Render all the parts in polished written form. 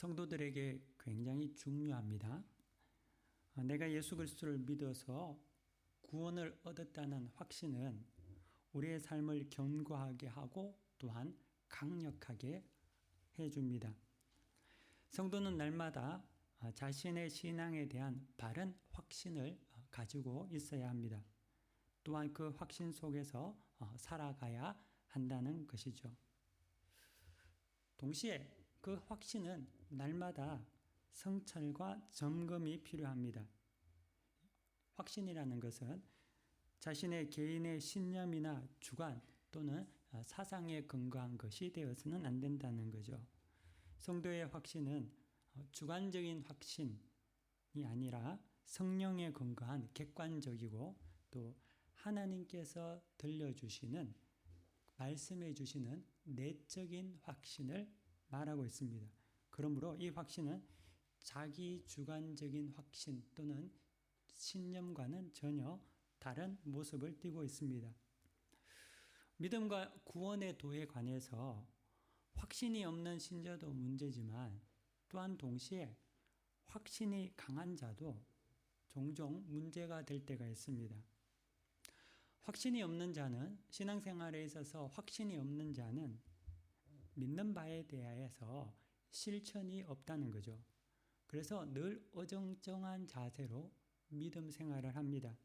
성도들에게 굉장히 중요합니다. 내가 예수 그리스도를 믿어서 구원을 얻었다는 확신은 우리의 삶을 견고하게 하고 또한 강력하게 해줍니다. 성도는 날마다 자신의 신앙에 대한 바른 확신을 가지고 있어야 합니다. 또한 그 확신 속에서 살아가야 한다는 것이죠. 동시에 그 확신은 날마다 성찰과 점검이 필요합니다. 확신이라는 것은 자신의 개인의 신념이나 주관 또는 사상에 근거한 것이 되어서는 안 된다는 거죠. 성도의 확신은 주관적인 확신이 아니라 성령에 근거한 객관적이고 또 하나님께서 들려주시는 말씀해 주시는 내적인 확신을 말하고 있습니다. 그러므로 이 확신은 자기 주관적인 확신 또는 신념과는 전혀 다른 모습을 띠고 있습니다. 믿음과 구원의 도에 관해서 확신이 없는 신자도 문제지만 또한 동시에 확신이 강한 자도 종종 문제가 될 때가 있습니다. 확신이 없는 자는, 신앙생활에 있어서 확신이 없는 자는 믿는 바에 대해서 실천이 없다는 거죠. 그래서 늘 어정쩡한 자세로 믿음 생활을 합니다.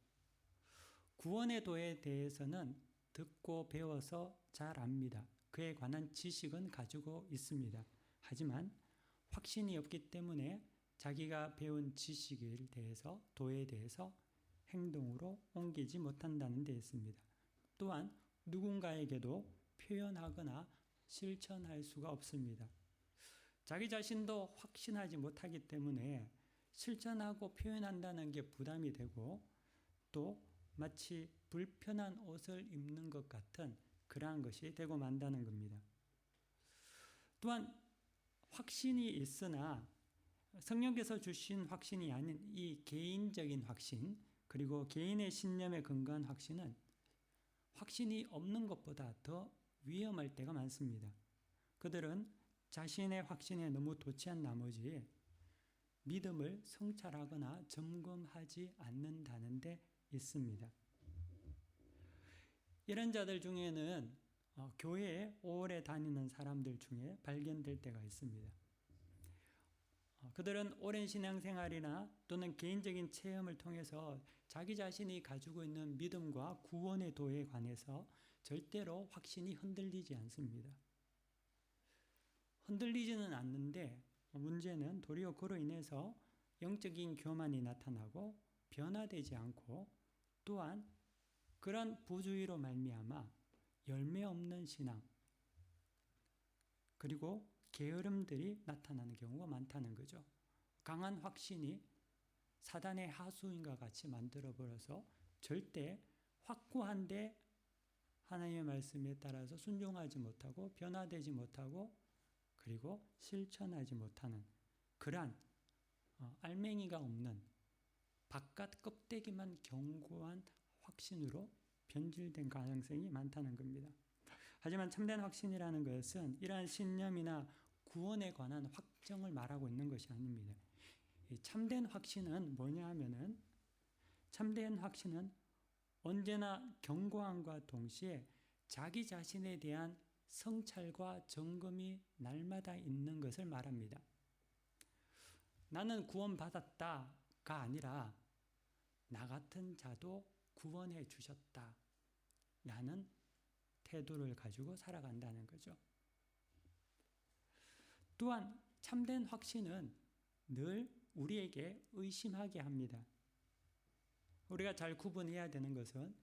구원의 도에 대해서는 듣고 배워서 잘 압니다. 그에 관한 지식은 가지고 있습니다. 하지만 확신이 없기 때문에 자기가 배운 지식에 대해서, 도에 대해서 행동으로 옮기지 못한다는 데 있습니다. 또한 누군가에게도 표현하거나 실천할 수가 없습니다. 자기 자신도 확신하지 못하기 때문에 실천하고 표현한다는 게 부담이 되고 또 마치 불편한 옷을 입는 것 같은 그러한 것이 되고 만다는 겁니다. 또한 확신이 있으나 성령께서 주신 확신이 아닌 이 개인적인 확신, 그리고 개인의 신념에 근거한 확신은 확신이 없는 것보다 더 위험할 때가 많습니다. 그들은 자신의 확신에 너무 도취한 나머지 믿음을 성찰하거나 점검하지 않는다는 데 있습니다. 이런 자들 중에는 교회에 오래 다니는 사람들 중에 발견될 때가 있습니다. 그들은 오랜 신앙생활이나 또는 개인적인 체험을 통해서 자기 자신이 가지고 있는 믿음과 구원의 도에 관해서 절대로 확신이 흔들리지 않습니다. 흔들리지는 않는데 문제는 도리어 그로 인해서 영적인 교만이 나타나고 변화되지 않고 또한 그런 부주의로 말미암아 열매 없는 신앙 그리고 게으름들이 나타나는 경우가 많다는 거죠. 강한 확신이 사단의 하수인과 같이 만들어버려서 절대 확고한데 하나님의 말씀에 따라서 순종하지 못하고 변화되지 못하고 그리고 실천하지 못하는 그러한 알맹이가 없는 바깥 껍데기만 견고한 확신으로 변질된 가능성이 많다는 겁니다. 하지만 참된 확신이라는 것은 이러한 신념이나 구원에 관한 확정을 말하고 있는 것이 아닙니다. 참된 확신은 뭐냐 하면은 참된 확신은 언제나 견고함과 동시에 자기 자신에 대한 성찰과 점검이 날마다 있는 것을 말합니다. 나는 구원받았다가 아니라 나 같은 자도 구원해 주셨다 라는 태도를 가지고 살아간다는 거죠. 또한 참된 확신은 늘 우리에게 의심하게 합니다. 우리가 잘 구분해야 되는 것은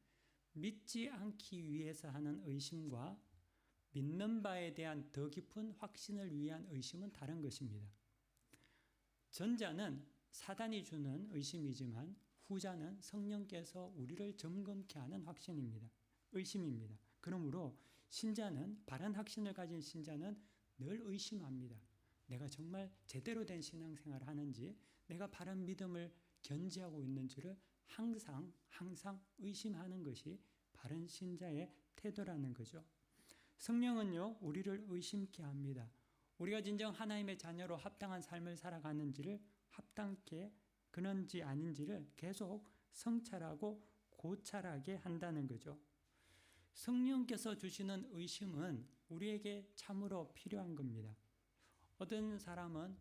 믿지 않기 위해서 하는 의심과 믿는 바에 대한 더 깊은 확신을 위한 의심은 다른 것입니다. 전자는 사단이 주는 의심이지만 후자는 성령께서 우리를 점검케 하는 확신입니다. 의심입니다. 그러므로 신자는, 바른 확신을 가진 신자는 늘 의심합니다. 내가 정말 제대로 된 신앙생활을 하는지, 내가 바른 믿음을 견지하고 있는지를 항상 의심하는 것이 바른 신자의 태도라는 거죠. 성령은요, 우리를 의심케 합니다. 우리가 진정 하나님의 자녀로 합당한 삶을 살아가는지를 합당케 그런지 아닌지를 계속 성찰하고 고찰하게 한다는 거죠. 성령께서 주시는 의심은 우리에게 참으로 필요한 겁니다. 어떤 사람은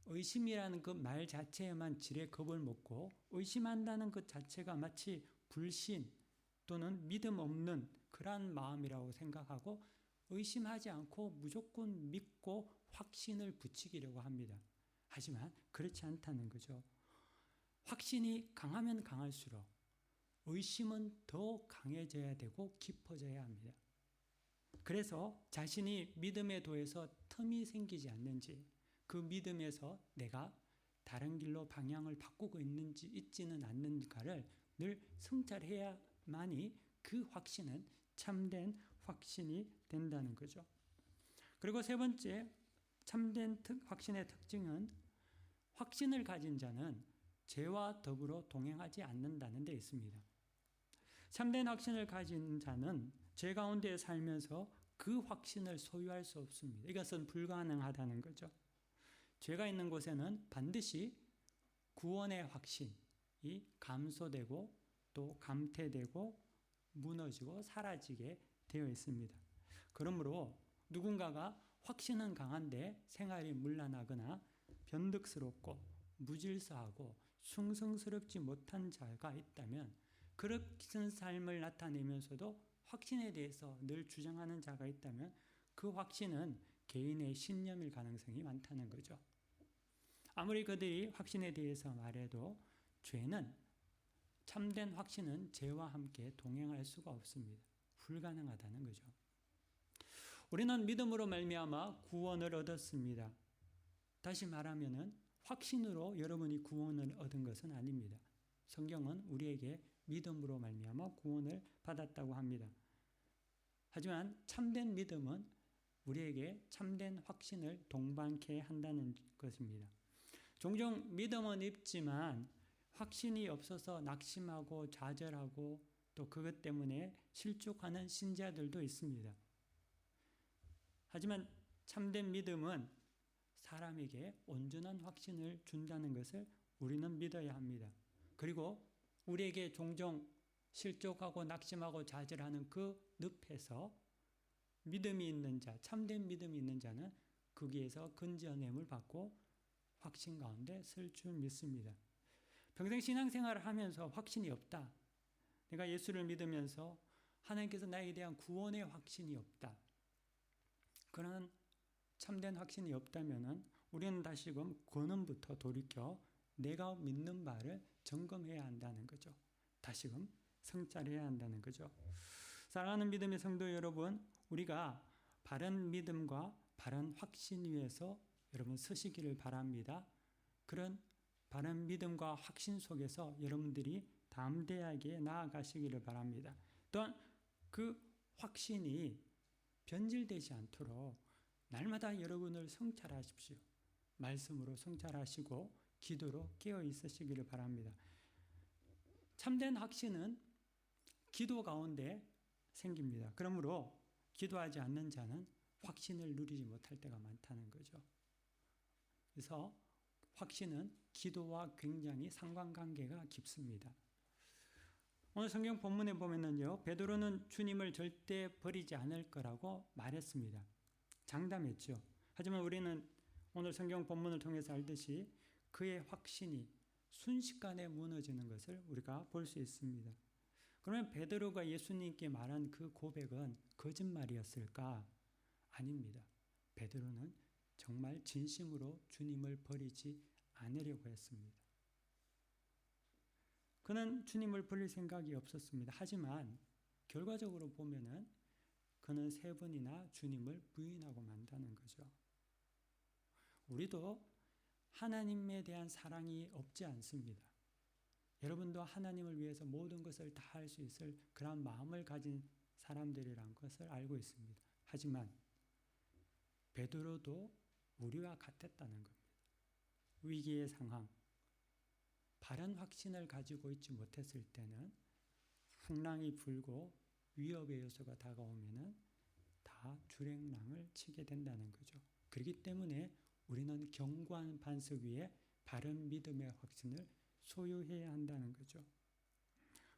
의심이라는 그 말 자체에만 지레 겁을 먹고 의심한다는 것 자체가 마치 불신 또는 믿음 없는 그러한 마음이라고 생각하고 의심하지 않고 무조건 믿고 확신을 붙이기려고 합니다. 하지만 그렇지 않다는 거죠. 확신이 강하면 강할수록 의심은 더 강해져야 되고 깊어져야 합니다. 그래서 자신이 믿음에 도에서 틈이 생기지 않는지, 그 믿음에서 내가 다른 길로 방향을 바꾸고 있지는 않는가를 늘 성찰해야만이 그 확신은 참된 확신이 된다는 거죠. 그리고 세 번째, 참된 확신의 특징은 확신을 가진 자는 죄와 더불어 동행하지 않는다는 데 있습니다. 참된 확신을 가진 자는 죄 가운데 살면서 그 확신을 소유할 수 없습니다. 이것은 불가능하다는 거죠. 죄가 있는 곳에는 반드시 구원의 확신이 감소되고 또 감퇴되고 무너지고 사라지게 되어 있습니다. 그러므로 누군가가 확신은 강한데 생활이 문란하거나 변덕스럽고 무질서하고 충성스럽지 못한 자가 있다면, 그런 삶을 나타내면서도 확신에 대해서 늘 주장하는 자가 있다면 그 확신은 개인의 신념일 가능성이 많다는 거죠. 아무리 그들이 확신에 대해서 말해도 죄는, 참된 확신은 죄와 함께 동행할 수가 없습니다. 불가능하다는 거죠. 우리는 믿음으로 말미암아 구원을 얻었습니다. 다시 말하면은 확신으로 여러분이 구원을 얻은 것은 아닙니다. 성경은 우리에게 믿음으로 말미암아 구원을 받았다고 합니다. 하지만 참된 믿음은 우리에게 참된 확신을 동반케 한다는 것입니다. 종종 믿음은 있지만 확신이 없어서 낙심하고 좌절하고 또 그것 때문에 실족하는 신자들도 있습니다. 하지만 참된 믿음은 사람에게 온전한 확신을 준다는 것을 우리는 믿어야 합니다. 그리고 우리에게 종종 실족하고 낙심하고 좌절하는 그 늪에서 믿음이 있는 자, 참된 믿음이 있는 자는 거기에서 건져냄을 받고 확신 가운데 설 줄 믿습니다. 평생 신앙생활을 하면서 확신이 없다, 내가 예수를 믿으면서 하나님께서 나에 대한 구원의 확신이 없다, 그런 참된 확신이 없다면 우리는 다시금 근원부터 돌이켜 내가 믿는 바를 점검해야 한다는 거죠. 다시금 성찰해야 한다는 거죠. 사랑하는 믿음의 성도 여러분, 우리가 바른 믿음과 바른 확신 위에서 여러분 서시기를 바랍니다. 그런 바른 믿음과 확신 속에서 여러분들이 담대하게 나아가시기를 바랍니다. 또한 그 확신이 변질되지 않도록 날마다 여러분을 성찰하십시오. 말씀으로 성찰하시고 기도로 깨어 있으시기를 바랍니다. 참된 확신은 기도 가운데 생깁니다. 그러므로 기도하지 않는 자는 확신을 누리지 못할 때가 많다는 거죠. 그래서 확신은 기도와 굉장히 상관관계가 깊습니다. 오늘 성경 본문에 보면은요, 베드로는 주님을 절대 버리지 않을 거라고 말했습니다. 장담했죠. 하지만 우리는 오늘 성경 본문을 통해서 알듯이 그의 확신이 순식간에 무너지는 것을 우리가 볼 수 있습니다. 그러면 베드로가 예수님께 말한 그 고백은 거짓말이었을까? 아닙니다. 베드로는 정말 진심으로 주님을 버리지 않으려고 했습니다. 그는 주님을 버릴 생각이 없었습니다. 하지만 결과적으로 보면은 그는 3번이나 주님을 부인하고 만다는 거죠. 우리도 하나님에 대한 사랑이 없지 않습니다. 여러분도 하나님을 위해서 모든 것을 다 할 수 있을 그런 마음을 가진 사람들이란 것을 알고 있습니다. 하지만 베드로도 우리와 같았다는 겁니다. 위기의 상황, 바른 확신을 가지고 있지 못했을 때는 풍랑이 불고 위협의 요소가 다가오면은 다 주랭랑을 치게 된다는 거죠. 그렇기 때문에 우리는 견고한 반석 위에 바른 믿음의 확신을 소유해야 한다는 거죠.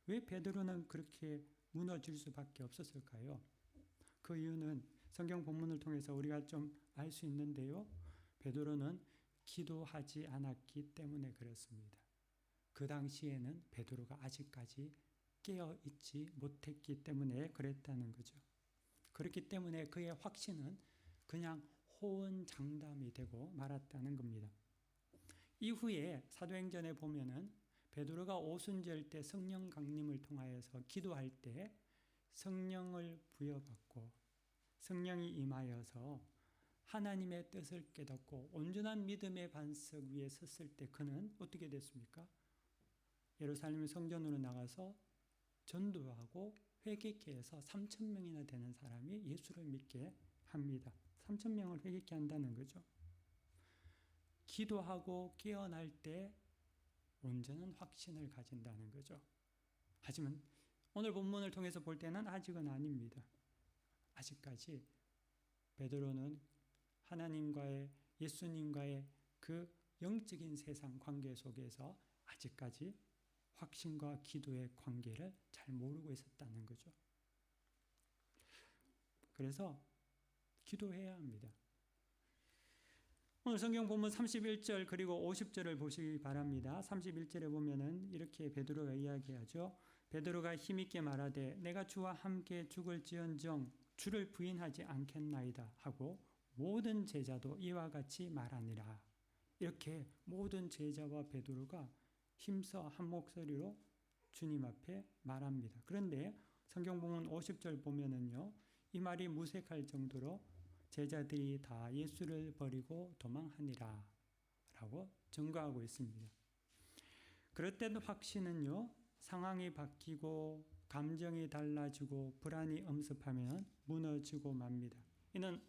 왜 베드로는 그렇게 무너질 수밖에 없었을까요? 그 이유는 성경 본문을 통해서 우리가 좀 알 수 있는데요. 베드로는 기도하지 않았기 때문에 그렇습니다. 그 당시에는 베드로가 아직까지 깨어 있지 못했기 때문에 그랬다는 거죠. 그렇기 때문에 그의 확신은 그냥 호언장담이 되고 말았다는 겁니다. 이후에 사도행전에 보면은 베드로가 오순절 때 성령 강림을 통하여서 기도할 때 성령을 부여받고 성령이 임하여서 하나님의 뜻을 깨닫고 온전한 믿음의 반석 위에 섰을 때 그는 어떻게 됐습니까? 예루살렘 성전으로 나가서 전도하고 회개케 해서 3,000명이나 되는 사람이 예수를 믿게 합니다. 3,000명을 회개케 한다는 거죠. 기도하고 깨어날 때 온전한 확신을 가진다는 거죠. 하지만 오늘 본문을 통해서 볼 때는 아직은 아닙니다. 아직까지 베드로는 하나님과의 예수님과의 그 영적인 세상 관계 속에서 아직까지 확신과 기도의 관계를 잘 모르고 있었다는 거죠. 그래서 기도해야 합니다. 오늘 성경 본문 31절 그리고 50절을 보시기 바랍니다. 31절에 보면은 이렇게 베드로가 이야기하죠. 베드로가 힘있게 말하되 내가 주와 함께 죽을지언정 주를 부인하지 않겠나이다 하고 모든 제자도 이와 같이 말하니라. 이렇게 모든 제자와 베드로가 힘써 한 목소리로 주님 앞에 말합니다. 그런데 성경 본문 50절 보면은요. 이 말이 무색할 정도로 제자들이 다 예수를 버리고 도망하니라 라고 증거하고 있습니다. 그럴 때도 확신은요. 상황이 바뀌고 감정이 달라지고 불안이 엄습하면 무너지고 맙니다. 이는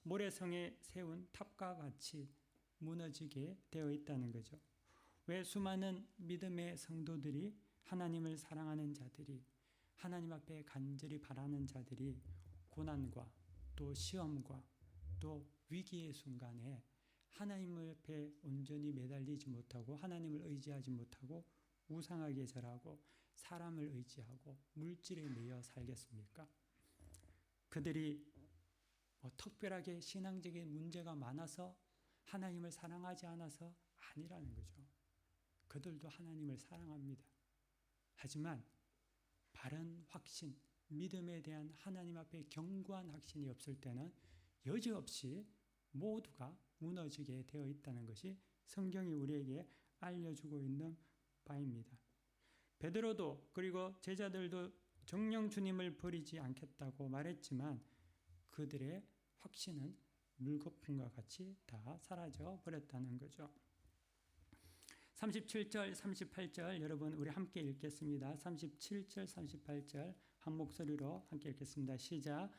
모래성에 세운 탑과 같이 무너지게 되어 있다는 거죠. 왜 수많은 믿음의 성도들이 하나님을 사랑하는 자들이 하나님 앞에 간절히 바라는 자들이 고난과 또 시험과 또 위기의 순간에 하나님 앞에 온전히 매달리지 못하고 하나님을 의지하지 못하고 우상하게 절하고 사람을 의지하고 물질에 매여 살겠습니까? 그들이 특별하게 신앙적인 문제가 많아서 하나님을 사랑하지 않아서 아니라는 거죠. 그들도 하나님을 사랑합니다. 하지만 바른 확신, 믿음에 대한 하나님 앞에 견고한 확신이 없을 때는 여지없이 모두가 무너지게 되어 있다는 것이 성경이 우리에게 알려주고 있는 바입니다. 베드로도 그리고 제자들도 정녕 주님을 버리지 않겠다고 말했지만 그들의 확신은 물거품과 같이 다 사라져 버렸다는 거죠. 37절, 38절 여러분 우리 함께 읽겠습니다. 37절, 38절 한 목소리로 함께 읽겠습니다. 시작.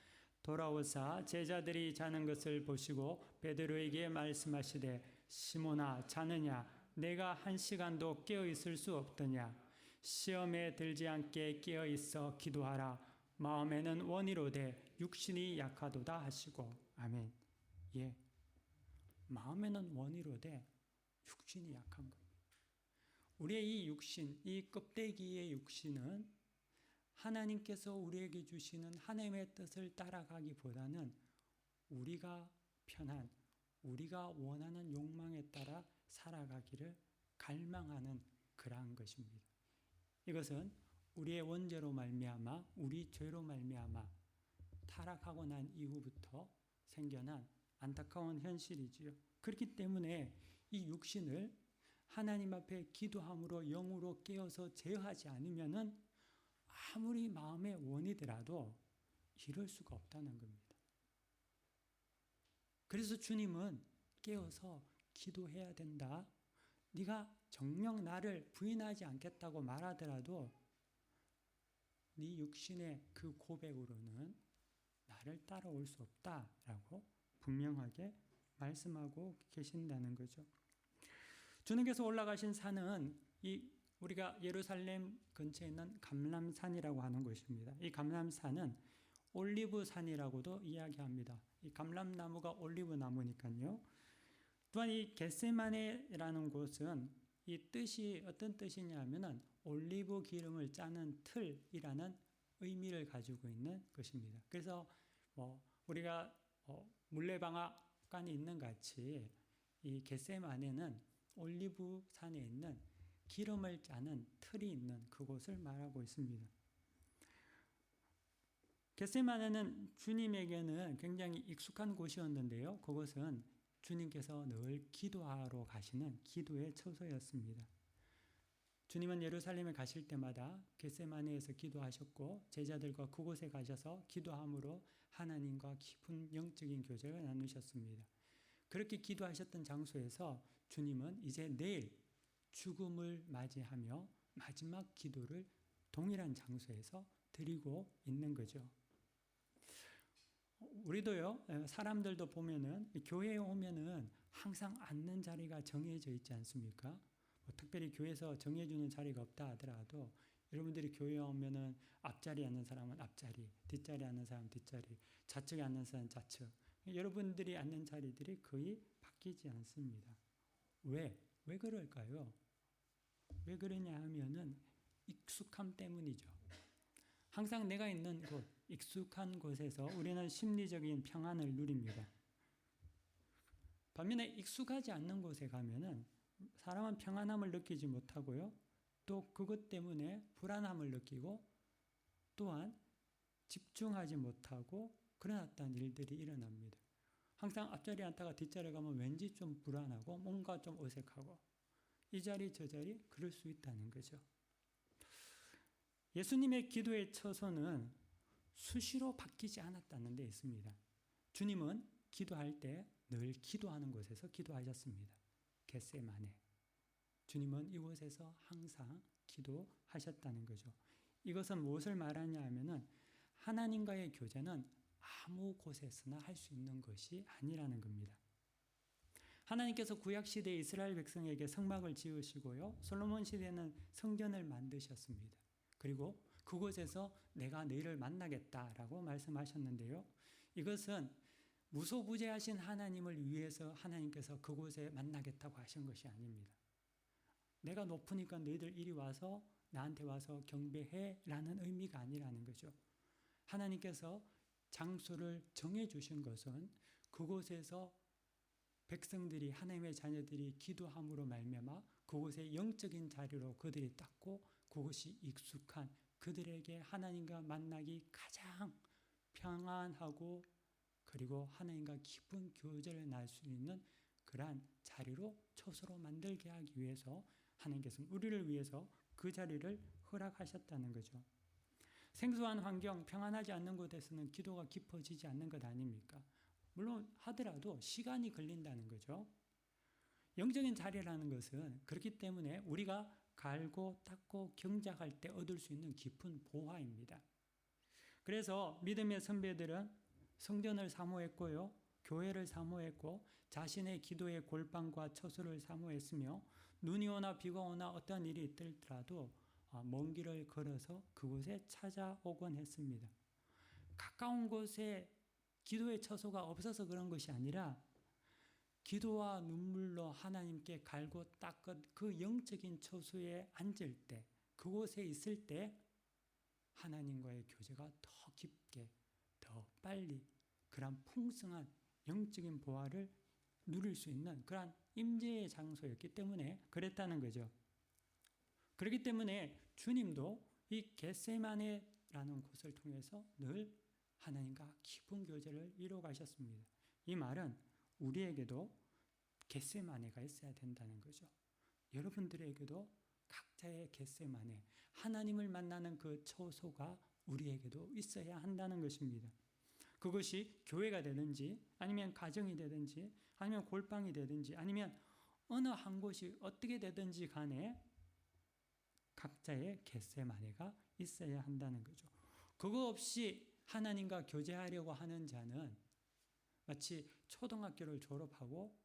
돌아오사 제자들이 자는 것을 보시고 베드로에게 말씀하시되 시몬아 자느냐 내가 한 시간도 깨어 있을 수 없더냐 시험에 들지 않게 깨어 있어 기도하라 마음에는 원이로되 육신이 약하도다 하시고 아멘. 예, 마음에는 원이로되 육신이 약한 겁니다. 우리의 이 육신, 이 껍데기의 육신은 하나님께서 우리에게 주시는 하나님의 뜻을 따라가기보다는 우리가 편한, 우리가 원하는 욕망에 따라 살아가기를 갈망하는 그러한 것입니다. 이것은 우리의 원죄로 말미암아 우리 죄로 말미암아 타락하고 난 이후부터 생겨난 안타까운 현실이지요. 그렇기 때문에 이 육신을 하나님 앞에 기도함으로 영으로 깨어서 제어하지 않으면은 아무리 마음의 원이더라도 이룰 수가 없다는 겁니다. 그래서 주님은 깨어서 기도해야 된다. 네가 정녕 나를 부인하지 않겠다고 말하더라도 네 육신의 그 고백으로는 나를 따라올 수 없다라고 분명하게 말씀하고 계신다는 거죠. 주님께서 올라가신 산은 우리가 예루살렘 근처에 있는 감람산이라고 하는 곳입니다. 이 감람산은 올리브산이라고도 이야기합니다. 이 감람나무가 올리브 나무니까요. 또한 이 겟세마네라는 곳은 이 뜻이 어떤 뜻이냐면은 올리브 기름을 짜는 틀이라는 의미를 가지고 있는 것입니다. 그래서 우리가 물레방앗간이 있는 같이 이 겟세마네는 올리브산에 있는 기름을 짜는 틀이 있는 그곳을 말하고 있습니다. 겟세마네는 주님에게는 굉장히 익숙한 곳이었는데요. 그곳은 주님께서 늘 기도하러 가시는 기도의 처소였습니다. 주님은 예루살렘에 가실 때마다 겟세마네에서 기도하셨고 제자들과 그곳에 가셔서 기도함으로 하나님과 깊은 영적인 교제를 나누셨습니다. 그렇게 기도하셨던 장소에서 주님은 이제 내일 죽음을 맞이하며 마지막 기도를 동일한 장소에서 드리고 있는 거죠. 우리도요, 사람들도 보면은 교회에 오면은 항상 앉는 자리가 정해져 있지 않습니까? 특별히 교회에서 정해주는 자리가 없다 하더라도 여러분들이 교회에 오면은 앞자리 앉는 사람은 앞자리, 뒷자리 앉는 사람은 뒷자리, 좌측에 앉는 사람은 좌측. 여러분들이 앉는 자리들이 거의 바뀌지 않습니다. 왜 그럴까요? 왜 그러냐 하면은 익숙함 때문이죠. 항상 내가 있는 곳, 익숙한 곳에서 우리는 심리적인 평안을 누립니다. 반면에 익숙하지 않는 곳에 가면은 사람은 평안함을 느끼지 못하고요. 또 그것 때문에 불안함을 느끼고 또한 집중하지 못하고 그런 어떤 일들이 일어납니다. 항상 앞자리에 앉다가 뒷자리에 가면 왠지 좀 불안하고 뭔가 좀 어색하고 이 자리 저 자리 그럴 수 있다는 거죠. 예수님의 기도의 처소는 수시로 바뀌지 않았다는 데 있습니다. 주님은 기도할 때 늘 기도하는 곳에서 기도하셨습니다. 겟세마네. 주님은 이곳에서 항상 기도하셨다는 거죠. 이것은 무엇을 말하냐 하면은 하나님과의 교제는 아무 곳에서나 할 수 있는 것이 아니라는 겁니다. 하나님께서 구약시대 이스라엘 백성에게 성막을 지으시고요. 솔로몬 시대에는 성전을 만드셨습니다. 그리고 그곳에서 내가 너희를 만나겠다라고 말씀하셨는데요. 이것은 무소부재하신 하나님을 위해서 하나님께서 그곳에 만나겠다고 하신 것이 아닙니다. 내가 높으니까 너희들 이리 와서 나한테 와서 경배해 라는 의미가 아니라는 거죠. 하나님께서 장소를 정해 주신 것은 그곳에서 백성들이 하나님의 자녀들이 기도함으로 말미암아 그곳의 영적인 자리로 그들이 닦고 그것이 익숙한 그들에게 하나님과 만나기 가장 평안하고 그리고 하나님과 깊은 교제를 날 수 있는 그러한 자리로 처소로 만들게 하기 위해서 하나님께서는 우리를 위해서 그 자리를 허락하셨다는 거죠. 생소한 환경, 평안하지 않는 곳에서는 기도가 깊어지지 않는 것 아닙니까? 물론 하더라도 시간이 걸린다는 거죠. 영적인 자리라는 것은 그렇기 때문에 우리가 갈고 닦고 경작할 때 얻을 수 있는 깊은 보화입니다. 그래서 믿음의 선배들은 성전을 사모했고요. 교회를 사모했고 자신의 기도의 골방과 처소를 사모했으며 눈이 오나 비가 오나 어떤 일이 있더라도 먼 길을 걸어서 그곳에 찾아오곤 했습니다. 가까운 곳에 기도의 처소가 없어서 그런 것이 아니라 기도와 눈물로 하나님께 갈고 닦은 그 영적인 처소에 앉을 때 그곳에 있을 때 하나님과의 교제가 더 깊게 더 빨리 그런 풍성한 영적인 보화를 누릴 수 있는 그런 임재의 장소였기 때문에 그랬다는 거죠. 그렇기 때문에 주님도 이 겟세마네라는 곳을 통해서 늘 하나님과 깊은 교제를 이루어 가셨습니다. 이 말은 우리에게도 겟세마네가 있어야 된다는 거죠. 여러분들에게도 각자의 겟세마네, 하나님을 만나는 그 처소가 우리에게도 있어야 한다는 것입니다. 그것이 교회가 되든지 아니면 가정이 되든지 아니면 골방이 되든지 아니면 어느 한 곳이 어떻게 되든지 간에 각자의 겟세마네가 있어야 한다는 거죠. 그거 없이 하나님과 교제하려고 하는 자는 마치 초등학교를 졸업하고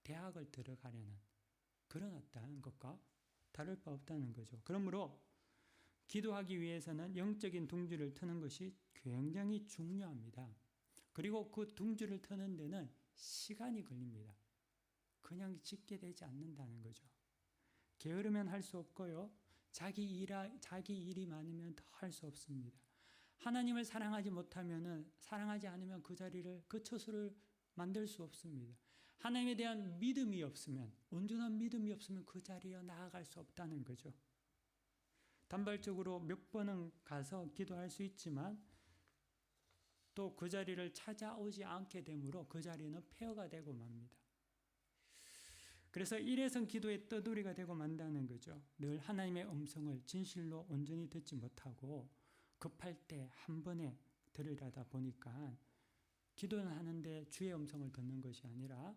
대학을 들어가려는 그런 어떠한 것과 다를 바 없다는 거죠. 그러므로 기도하기 위해서는 영적인 둥지를 트는 것이 굉장히 중요합니다. 그리고 그 둥지를 트는 데는 시간이 걸립니다. 그냥 짓게 되지 않는다는 거죠. 게으르면 할 수 없고요. 자기 일이 많으면 더 할 수 없습니다. 하나님을 사랑하지 않으면 그 자리를, 그 처소를 만들 수 없습니다. 하나님에 대한 믿음이 없으면, 온전한 믿음이 없으면 그 자리에 나아갈 수 없다는 거죠. 단발적으로 몇 번은 가서 기도할 수 있지만 또 그 자리를 찾아오지 않게 되므로 그 자리는 폐허가 되고 맙니다. 그래서 일회성 기도의 떠돌이가 되고 만다는 거죠. 늘 하나님의 음성을 진실로 온전히 듣지 못하고 급할 때 한 번에 들으려다 보니까 기도는 하는데 주의 음성을 듣는 것이 아니라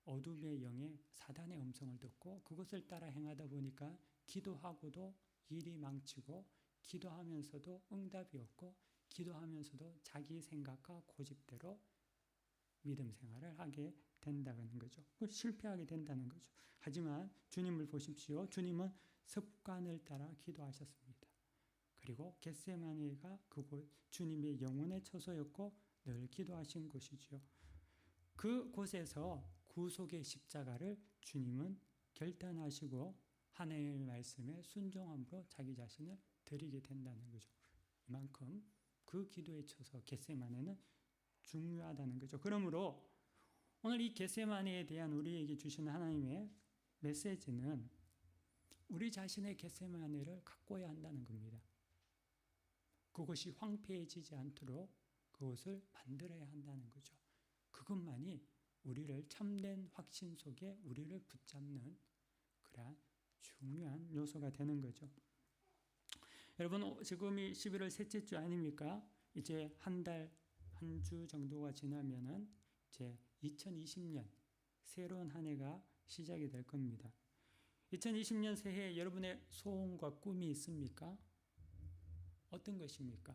어둠의 영의 사단의 음성을 듣고 그것을 따라 행하다 보니까 기도하고도 일이 망치고 기도하면서도 응답이 없고 기도하면서도 자기 생각과 고집대로 믿음 생활을 하게 된다는 거죠. 실패하게 된다는 거죠. 하지만 주님을 보십시오. 주님은 습관을 따라 기도하셨습니다. 그리고 겟세마네가 그곳 주님의 영혼의 처소였고 늘 기도하신 곳이죠. 그곳에서 구속의 십자가를 주님은 결단하시고 하나님의 말씀에 순종함으로 자기 자신을 드리게 된다는 거죠. 이만큼 그 기도의 처소 겟세마네는 중요하다는 거죠. 그러므로 오늘 이 겟세마네에 대한 우리에게 주시는 하나님의 메시지는 우리 자신의 겟세마네를 가꿔야 한다는 겁니다. 그것이 황폐해지지 않도록 그것을 만들어야 한다는 거죠. 그것만이 우리를 참된 확신 속에 우리를 붙잡는 그러한 중요한 요소가 되는 거죠. 여러분, 지금이 11월 셋째 주 아닙니까? 이제 한 주 정도가 지나면은 이제 2020년 새로운 한 해가 시작이 될 겁니다. 2020년 새해 여러분의 소원과 꿈이 있습니까? 어떤 것입니까?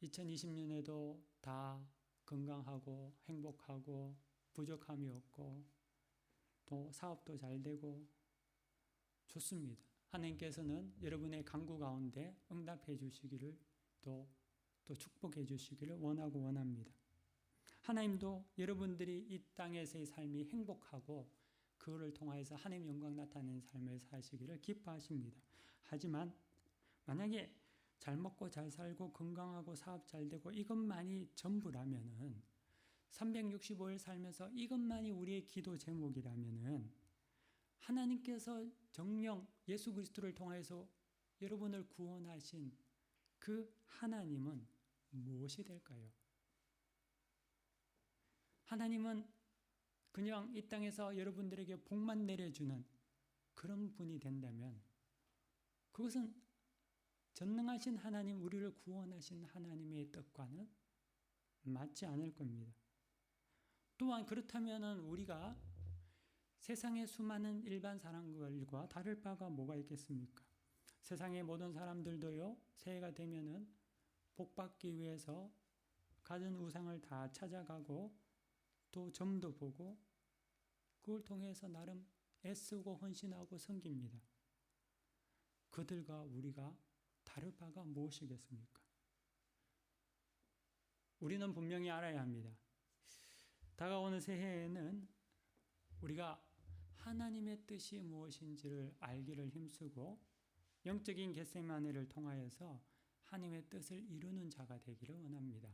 2020년에도 다 건강하고 행복하고 부족함이 없고 또 사업도 잘 되고 좋습니다. 하나님께서는 여러분의 간구 가운데 응답해 주시기를 또 축복해 주시기를 원하고 원합니다. 하나님도 여러분들이 이 땅에서의 삶이 행복하고 그거를 통해서 하나님 영광 나타내는 삶을 사시기를 기뻐하십니다. 하지만 만약에 잘 먹고 잘 살고 건강하고 사업 잘 되고 이것만이 전부라면은 365일 살면서 이것만이 우리의 기도 제목이라면은 하나님께서 정령 예수 그리스도를 통해서 여러분을 구원하신 그 하나님은 무엇이 될까요? 하나님은 그냥 이 땅에서 여러분들에게 복만 내려주는 그런 분이 된다면 그것은 전능하신 하나님, 우리를 구원하신 하나님의 뜻과는 맞지 않을 겁니다. 또한 그렇다면 우리가 세상의 수많은 일반 사람들과 다를 바가 뭐가 있겠습니까? 세상의 모든 사람들도요, 새해가 되면은 복 받기 위해서 가진 우상을 다 찾아가고 또 점도 보고 그걸 통해서 나름 애쓰고 헌신하고 섬깁니다. 그들과 우리가 다를 바가 무엇이겠습니까? 우리는 분명히 알아야 합니다. 다가오는 새해에는 우리가 하나님의 뜻이 무엇인지를 알기를 힘쓰고 영적인 겟세마네를 통하여서 하나님의 뜻을 이루는 자가 되기를 원합니다.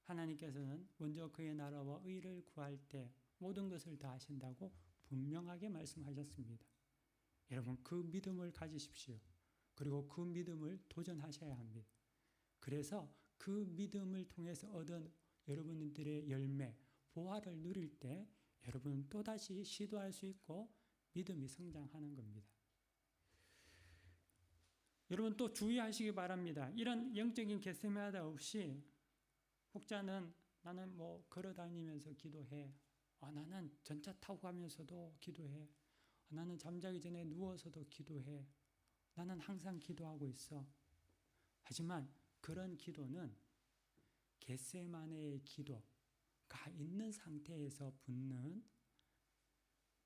하나님께서는 먼저 그의 나라와 의를 구할 때 모든 것을 다 하신다고 분명하게 말씀하셨습니다. 여러분, 그 믿음을 가지십시오. 그리고 그 믿음을 도전하셔야 합니다. 그래서 그 믿음을 통해서 얻은 여러분들의 열매, 보화를 누릴 때 여러분은 또다시 시도할 수 있고 믿음이 성장하는 겁니다. 여러분 또 주의하시기 바랍니다. 이런 영적인 겟세마네 없이 혹자는 나는 뭐 걸어다니면서 기도해. 나는 전차 타고 가면서도 기도해. 나는 잠자기 전에 누워서도 기도해. 나는 항상 기도하고 있어. 하지만 그런 기도는 겟세마네의 기도가 있는 상태에서 붙는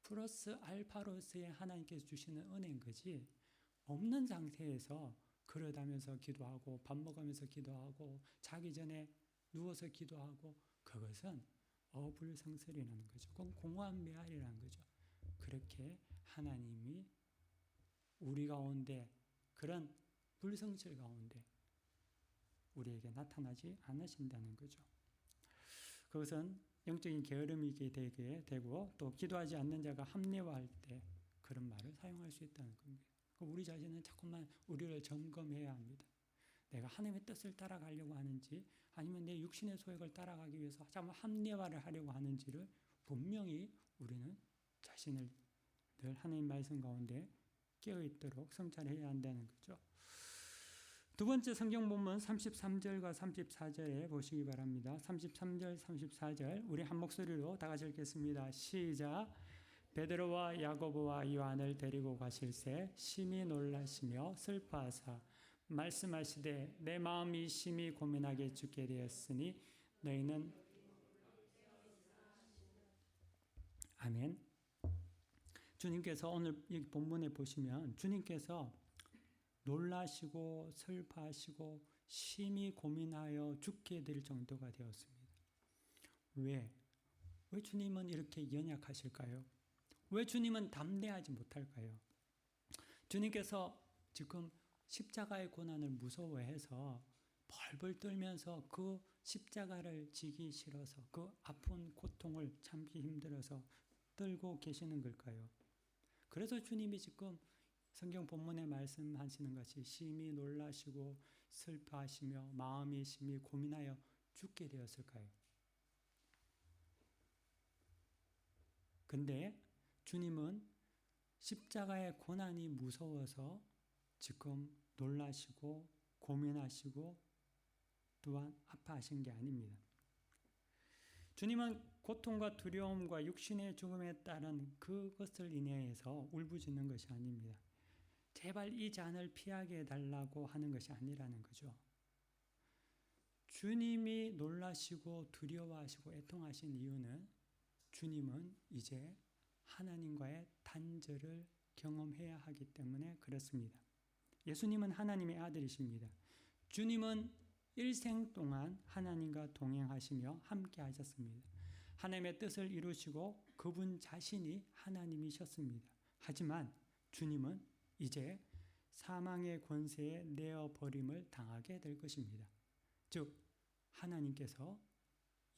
플러스 알파로서의 하나님께서 주시는 은혜인 거지 없는 상태에서 걸어다면서 기도하고 밥 먹으면서 기도하고 자기 전에 누워서 기도하고 그것은 어불성설이라는 거죠. 그건 공허한 메아리라는 거죠. 그렇게 하나님이 우리 가운데 그런 불성실 가운데 우리에게 나타나지 않으신다는 거죠. 그것은 영적인 게으름이 되게 되고 또 기도하지 않는 자가 합리화할 때 그런 말을 사용할 수 있다는 겁니다. 우리 자신은 자꾸만 우리를 점검해야 합니다. 내가 하나님의 뜻을 따라가려고 하는지 아니면 내 육신의 소욕을 따라가기 위해서 자꾸 합리화를 하려고 하는지를 분명히 우리는 자신을 늘 하나님 말씀 가운데 깨어있도록 성찰해야 한다는 거죠. 두 번째 성경 본문 33절과 34절에 보시기 바랍니다. 33절, 34절 우리 한 목소리로 다 같이 읽겠습니다. 시작. 베드로와 야고보와 요한을 데리고 가실새 심히 놀라시며 슬퍼하사 말씀하시되 내 마음이 심히 고민하게 죽게 되었으니 너희는 아멘. 주님께서 오늘 이 본문에 보시면 주님께서 놀라시고 슬퍼하시고 심히 고민하여 죽게 될 정도가 되었습니다. 왜 주님은 이렇게 연약하실까요? 왜 주님은 담대하지 못할까요? 주님께서 지금 십자가의 고난을 무서워해서 벌벌 떨면서 그 십자가를 지기 싫어서 그 아픈 고통을 참기 힘들어서 떨고 계시는 걸까요? 그래서 주님이 지금 성경 본문에 말씀하시는 것이 심히 놀라시고 슬퍼하시며 마음이 심히 고민하여 죽게 되었을까요? 근데 주님은 십자가의 고난이 무서워서 지금 놀라시고 고민하시고 또한 아파하신 게 아닙니다. 주님은 고통과 두려움과 육신의 죽음에 따른 그것을 인해서 울부짖는 것이 아닙니다. 제발 이 잔을 피하게 해달라고 하는 것이 아니라는 거죠. 주님이 놀라시고 두려워하시고 애통하신 이유는 주님은 이제 하나님과의 단절을 경험해야 하기 때문에 그렇습니다. 예수님은 하나님의 아들이십니다. 주님은 일생 동안 하나님과 동행하시며 함께 하셨습니다. 하나님의 뜻을 이루시고 그분 자신이 하나님이셨습니다. 하지만 주님은 이제 사망의 권세에 내어버림을 당하게 될 것입니다. 즉 하나님께서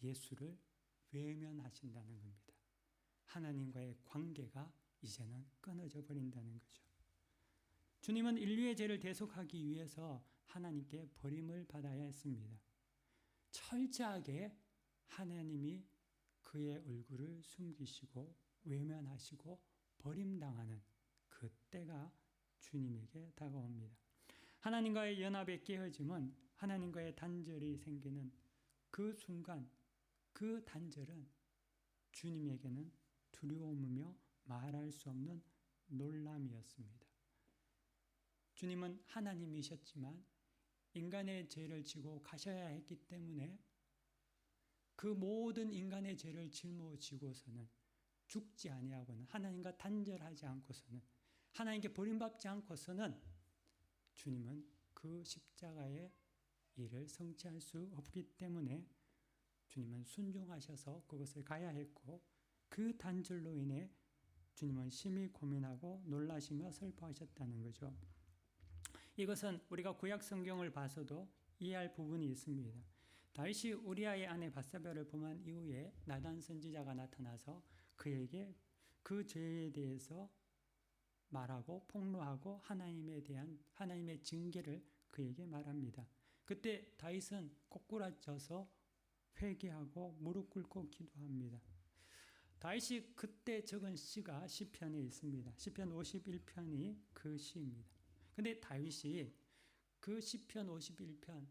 예수를 외면하신다는 겁니다. 하나님과의 관계가 이제는 끊어져 버린다는 거죠. 주님은 인류의 죄를 대속하기 위해서 하나님께 버림을 받아야 했습니다. 철저하게 하나님이 그의 얼굴을 숨기시고 외면하시고 버림당하는 그 때가 주님에게 다가옵니다. 하나님과의 연합의 깨어짐은 하나님과의 단절이 생기는 그 순간 그 단절은 주님에게는 두려움이며 말할 수 없는 놀람이었습니다. 주님은 하나님이셨지만 인간의 죄를 지고 가셔야 했기 때문에 그 모든 인간의 죄를 짊어지고서는 죽지 아니하고는 하나님과 단절하지 않고서는 하나님께 버림받지 않고서는 주님은 그 십자가의 일을 성취할 수 없기 때문에 주님은 순종하셔서 그것을 가야 했고 그 단절로 인해 주님은 심히 고민하고 놀라시며 슬퍼하셨다는 거죠. 이것은 우리가 구약 성경을 봐서도 이해할 부분이 있습니다. 다윗이 우리아의 아내 밧세바를 범한 이후에 나단 선지자가 나타나서 그에게 그 죄에 대해서 말하고 폭로하고 하나님에 대한 하나님의 징계를 그에게 말합니다. 그때 다윗은 꼬꾸라져서 회개하고 무릎 꿇고 기도합니다. 다윗이 그때 적은 시가 시편에 있습니다. 시편 51편이 그 시입니다. 근데 다윗이 그 시편 51편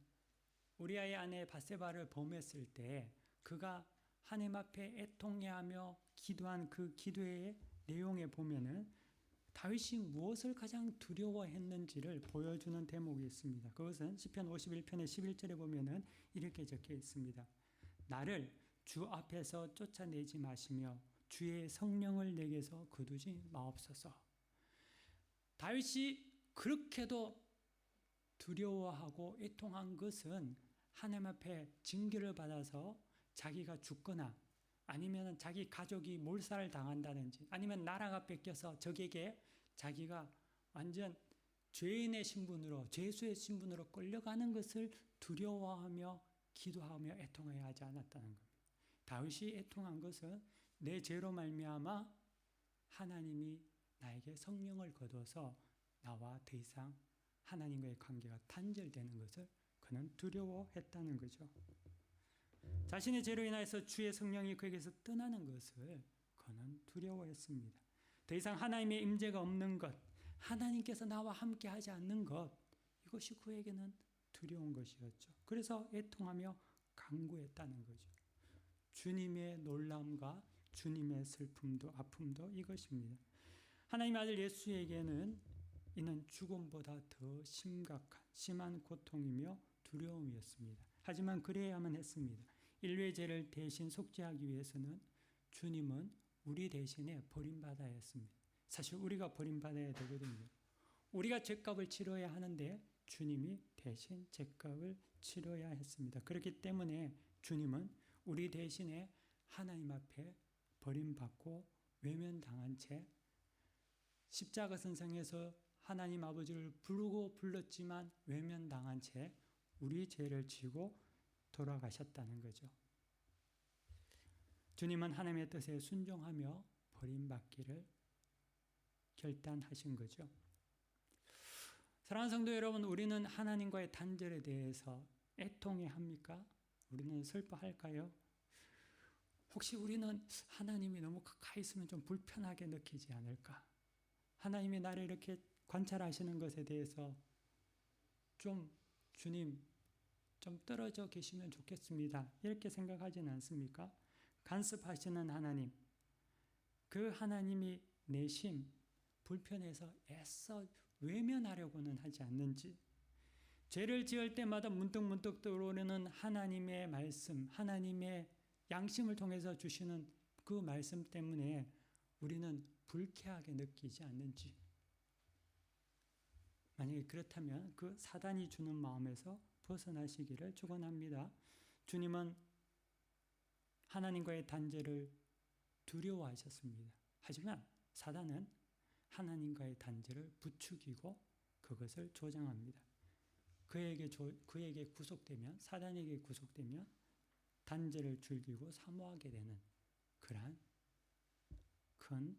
우리아의 아내 밧세바를 범했을 때 그가 하나님 앞에 애통해하며 기도한 그 기도의 내용에 보면은 다윗이 무엇을 가장 두려워했는지를 보여주는 대목이 있습니다. 그것은 시편 51편의 11절에 보면은 이렇게 적혀 있습니다. 나를 주 앞에서 쫓아내지 마시며 주의 성령을 내게서 거두지 마옵소서. 다윗이 그렇게도 두려워하고 애통한 것은 하나님 앞에 징계를 받아서 자기가 죽거나 아니면 자기 가족이 몰살을 당한다든지 아니면 나라가 뺏겨서 적에게 자기가 완전 죄인의 신분으로 죄수의 신분으로 끌려가는 것을 두려워하며 기도하며 애통해야 하지 않았다는 겁니다. 다윗이 애통한 것은 내 죄로 말미암아 하나님이 나에게 성령을 거둬서 나와 더 이상 하나님과의 관계가 단절되는 것을 그는 두려워했다는 거죠. 자신의 죄로 인하여서 주의 성령이 그에게서 떠나는 것을 그는 두려워했습니다. 더 이상 하나님의 임재가 없는 것, 하나님께서 나와 함께 하지 않는 것, 이것이 그에게는 두려운 것이었죠. 그래서 애통하며 간구했다는 거죠. 주님의 놀람과 주님의 슬픔도 아픔도 이것입니다. 하나님의 아들 예수에게는 이는 죽음보다 더 심한 고통이며 두려움이었습니다. 하지만 그래야만 했습니다. 인류의 죄를 대신 속죄하기 위해서는 주님은 우리 대신에 버림받아야 했습니다. 사실 우리가 버림받아야 되거든요. 우리가 죄값을 치러야 하는데 주님이 대신 죄값을 치러야 했습니다. 그렇기 때문에 주님은 우리 대신에 하나님 앞에 버림받고 외면당한 채 십자가 선상에서 하나님 아버지를 부르고 불렀지만 외면당한 채 우리 죄를 지고 돌아가셨다는 거죠. 주님은 하나님의 뜻에 순종하며 버림받기를 결단하신 거죠. 사랑하는 성도 여러분, 우리는 하나님과의 단절에 대해서 애통해 합니까? 우리는 슬퍼할까요? 혹시 우리는 하나님이 너무 가까이 있으면 좀 불편하게 느끼지 않을까? 하나님이 나를 이렇게 관찰하시는 것에 대해서 좀 주님 좀 떨어져 계시면 좋겠습니다. 이렇게 생각하지는 않습니까? 간섭하시는 하나님, 그 하나님이 내심 불편해서 애써 외면하려고는 하지 않는지, 죄를 지을 때마다 문득문득 떠오르는 하나님의 말씀, 하나님의 양심을 통해서 주시는 그 말씀 때문에 우리는 불쾌하게 느끼지 않는지, 만약에 그렇다면 그 사단이 주는 마음에서 벗어나시기를 축원합니다. 주님은 하나님과의 단절을 두려워하셨습니다. 하지만 사단은 하나님과의 단절을 부추기고 그것을 조장합니다. 그에게 구속되면, 사단에게 구속되면 단절을 즐기고 사모하게 되는 그러한 큰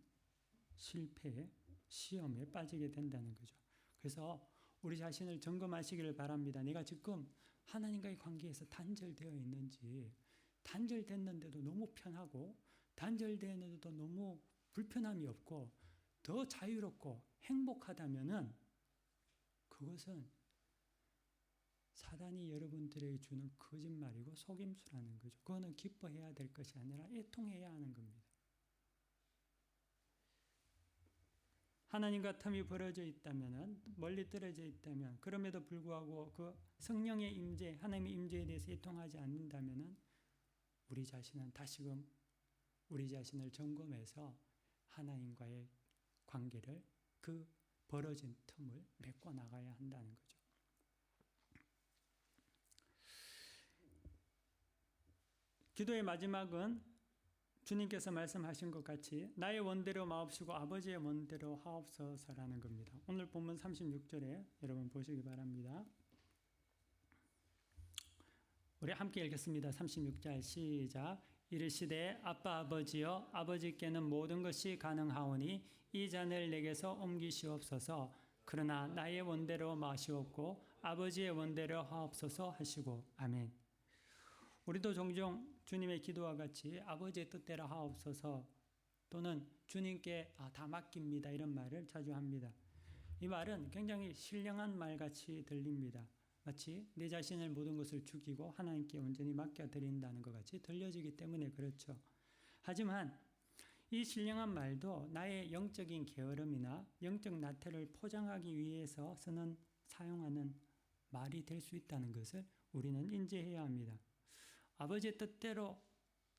실패의 시험에 빠지게 된다는 거죠. 그래서 우리 자신을 점검하시기를 바랍니다. 내가 지금 하나님과의 관계에서 단절되어 있는지, 단절됐는데도 너무 편하고 단절되었는데도 너무 불편함이 없고 더 자유롭고 행복하다면은 그것은 사단이 여러분들에게 주는 거짓말이고 속임수라는 거죠. 그거는 기뻐해야 될 것이 아니라 애통해야 하는 겁니다. 하나님과 텀이 벌어져 있다면, 멀리 떨어져 있다면, 그럼에도 불구하고 그 성령의 임재, 하나님의 임재에 대해서 애통하지 않는다면 우리 자신은 다시금 우리 자신을 점검해서 하나님과의 관계를, 그 벌어진 틈을 메꿔 나가야 한다는 거죠. 기도의 마지막은 주님께서 말씀하신 것 같이 나의 원대로 마옵시고 아버지의 원대로 하옵소서라는 겁니다. 오늘 본문 36절에 여러분 보시기 바랍니다. 우리 함께 읽겠습니다. 36절 시작. 이르시되 아빠 아버지여, 아버지께는 모든 것이 가능하오니 이 잔을 내게서 옮기시옵소서. 그러나 나의 원대로 마시옵고 아버지의 원대로 하옵소서 하시고. 아멘. 우리도 종종 주님의 기도와 같이 아버지의 뜻대로 하옵소서, 또는 주님께 다 맡깁니다, 이런 말을 자주 합니다. 이 말은 굉장히 신령한 말같이 들립니다. 마치 내 자신을 모든 것을 죽이고 하나님께 온전히 맡겨드린다는 것 같이 들려지기 때문에 그렇죠. 하지만 이 신령한 말도 나의 영적인 게으름이나 영적 나태를 포장하기 위해서 사용하는 말이 될 수 있다는 것을 우리는 인지해야 합니다. 아버지의 뜻대로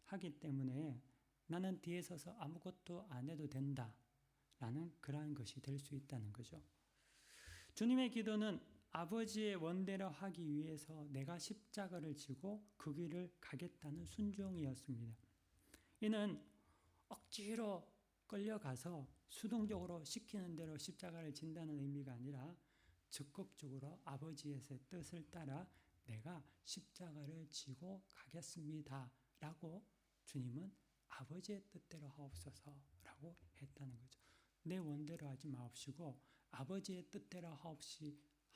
하기 때문에 나는 뒤에 서서 아무것도 안 해도 된다라는 그러한 것이 될 수 있다는 거죠. 주님의 기도는 아버지의 원대로 하기 위해서 내가 십자가를 지고 그 길을 가겠다는 순종이었습니다. 이는 억지로 끌려가서 수동적으로 시키는 대로 십자가를 진다는 의미가 아니라 적극적으로 아버지의 뜻을 따라 내가 십자가를 지고 가겠습니다 라고 주님은 아버지의 뜻대로 하옵소서라고 했다는 거죠. 내 원대로 하지 마옵시고 아버지의 뜻대로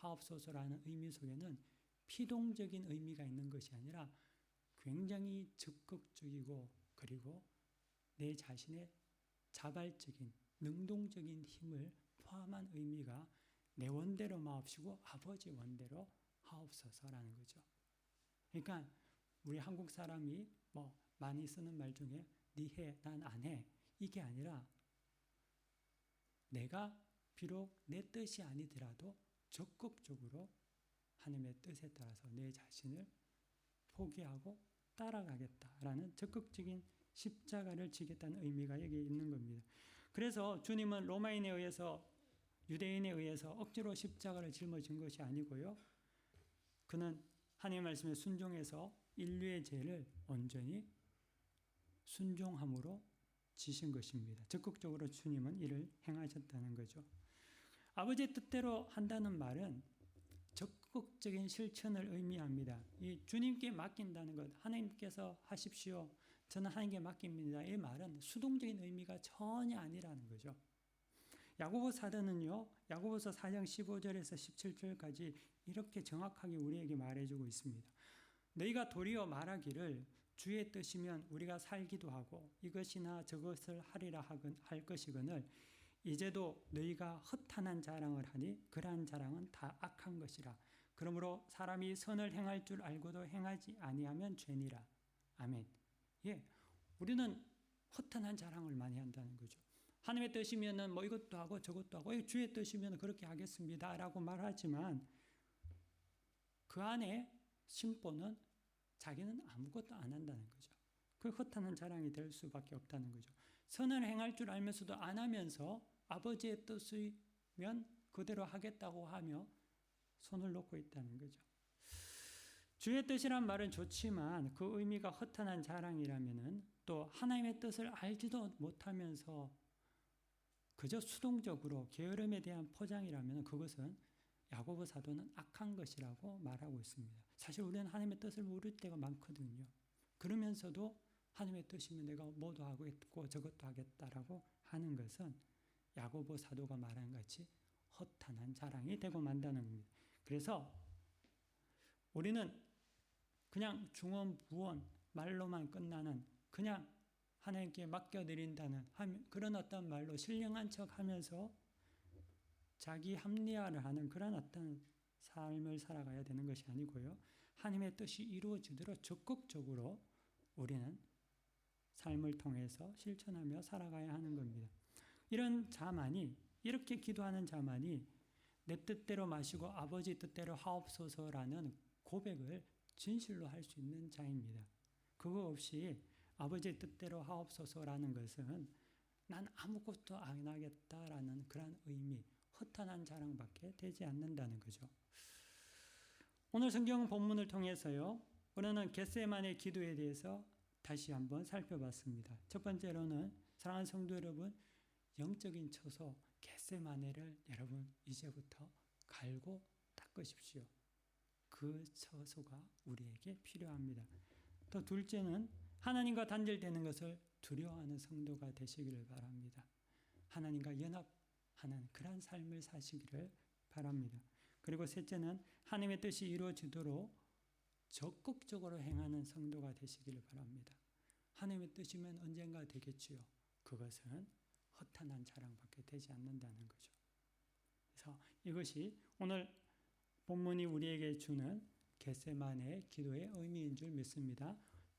하옵소서라는 의미 속에는 피동적인 의미가 있는 것이 아니라 굉장히 적극적이고 그리고 내 자신의 자발적인 능동적인 힘을 포함한 의미가 내 원대로 마옵시고 아버지 원대로 하옵소서라는 거죠. 그러니까 우리 한국 사람이 많이 쓰는 말 중에 네 해, 난 안 해. 이게 아니라 내가 비록 내 뜻이 아니더라도 적극적으로 하나님의 뜻에 따라서 내 자신을 포기하고 따라가겠다라는 적극적인 십자가를 지겠다는 의미가 여기 있는 겁니다. 그래서 주님은 로마인에 의해서 유대인에 의해서 억지로 십자가를 짊어진 것이 아니고요. 그는 하나님의 말씀에 순종해서 인류의 죄를 온전히 순종함으로 지신 것입니다. 적극적으로 주님은 이를 행하셨다는 거죠. 아버지의 뜻대로 한다는 말은 적극적인 실천을 의미합니다. 이 주님께 맡긴다는 것, 하나님께서 하십시오. 저는 하나님께 맡깁니다. 이 말은 수동적인 의미가 전혀 아니라는 거죠. 야고보 사도는요, 야고보서 4장 15절에서 17절까지 이렇게 정확하게 우리에게 말해주고 있습니다. 너희가 도리어 말하기를 주의 뜻이면 우리가 살기도 하고 이것이나 저것을 하리라 할 것이거늘 이제도 너희가 허탄한 자랑을 하니 그러한 자랑은 다 악한 것이라. 그러므로 사람이 선을 행할 줄 알고도 행하지 아니하면 죄니라. 아멘. 예, 우리는 허탄한 자랑을 많이 한다는 거죠. 하나님의 뜻이면은 이것도 하고 저것도 하고 주의 뜻이면 그렇게 하겠습니다라고 말하지만 그 안에 심보는 자기는 아무것도 안 한다는 거죠. 그 허탄한 자랑이 될 수밖에 없다는 거죠. 선을 행할 줄 알면서도 안 하면서 아버지의 뜻이면 그대로 하겠다고 하며 손을 놓고 있다는 거죠. 주의 뜻이란 말은 좋지만 그 의미가 허탄한 자랑이라면은 또 하나님의 뜻을 알지도 못하면서 그저 수동적으로 게으름에 대한 포장이라면 그것은 야고보 사도는 악한 것이라고 말하고 있습니다. 사실 우리는 하나님의 뜻을 모를 때가 많거든요. 그러면서도 하나님의 뜻이면 내가 뭐도 하겠고 저것도 하겠다라고 하는 것은 야고보 사도가 말한 같이 허탄한 자랑이 되고 만다는 겁니다. 그래서 우리는 그냥 중언부언 말로만 끝나는 그냥 하나님께 맡겨드린다는 그런 어떤 말로 신령한 척하면서 자기 합리화를 하는 그런 어떤 삶을 살아가야 되는 것이 아니고요. 하나님의 뜻이 이루어지도록 적극적으로 우리는 삶을 통해서 실천하며 살아가야 하는 겁니다. 이런 자만이 이렇게 기도하는 자만이 내 뜻대로 마시고 아버지 뜻대로 하옵소서라는 고백을 진실로 할 수 있는 자입니다. 그거 없이 아버지의 뜻대로 하옵소서라는 것은 난 아무것도 안 하겠다라는 그런 의미, 허탄한 자랑밖에 되지 않는다는 거죠. 오늘 성경 본문을 통해서요, 우리는 겟세마네 기도에 대해서 다시 한번 살펴봤습니다. 첫 번째로는 사랑하는 성도 여러분, 영적인 처소 겟세마네를 여러분 이제부터 갈고 닦으십시오. 그 처소가 우리에게 필요합니다. 또 둘째는 하나님과 단절되는 것을 두려워하는 성도가 되시기를 바랍니다. 하나님과 연합하는 그런 삶을 사시기를 바랍니다. 그리고 셋째는 하나님의 뜻이 이루어지도록 적극적으로 행하는 성도가 되시기를 바랍니다. 하나님의 뜻이면 언젠가 되겠지요. 그것은 허탄한 자랑밖에 되지 않는다는 거죠. 그래서 이것이 오늘 본문이 우리에게 주는 겟세마네 기도의 의미인 줄 믿습니다.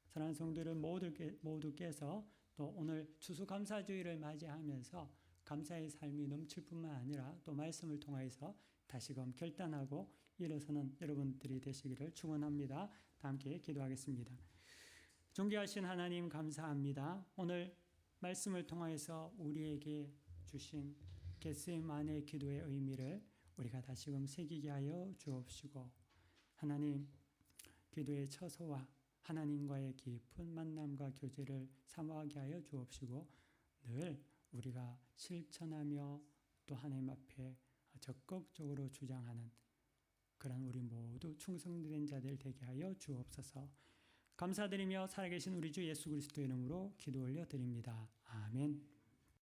사랑하는 성도들 모두께서 또 오늘 추수감사주의를 맞이하면서 감사의 삶이 넘칠 뿐만 아니라 또 말씀을 통해서 다시금 결단하고 일어서는 여러분들이 되시기를 축원합니다. 다 함께 기도하겠습니다. 존귀하신 하나님 감사합니다. 오늘 말씀을 통해서 우리에게 주신 겟세마네 기도의 의미를 우리가 다시금 새기게 하여 주옵시고, 하나님, 기도의 처소와 하나님과의 깊은 만남과 교제를 사모하게 하여 주옵시고, 늘 우리가 실천하며 또 하나님 앞에 적극적으로 주장하는 그런 우리 모두 충성된 자들 되게 하여 주옵소서. 감사드리며 살아계신 우리 주 예수 그리스도의 이름으로 기도 올려 드립니다. 아멘.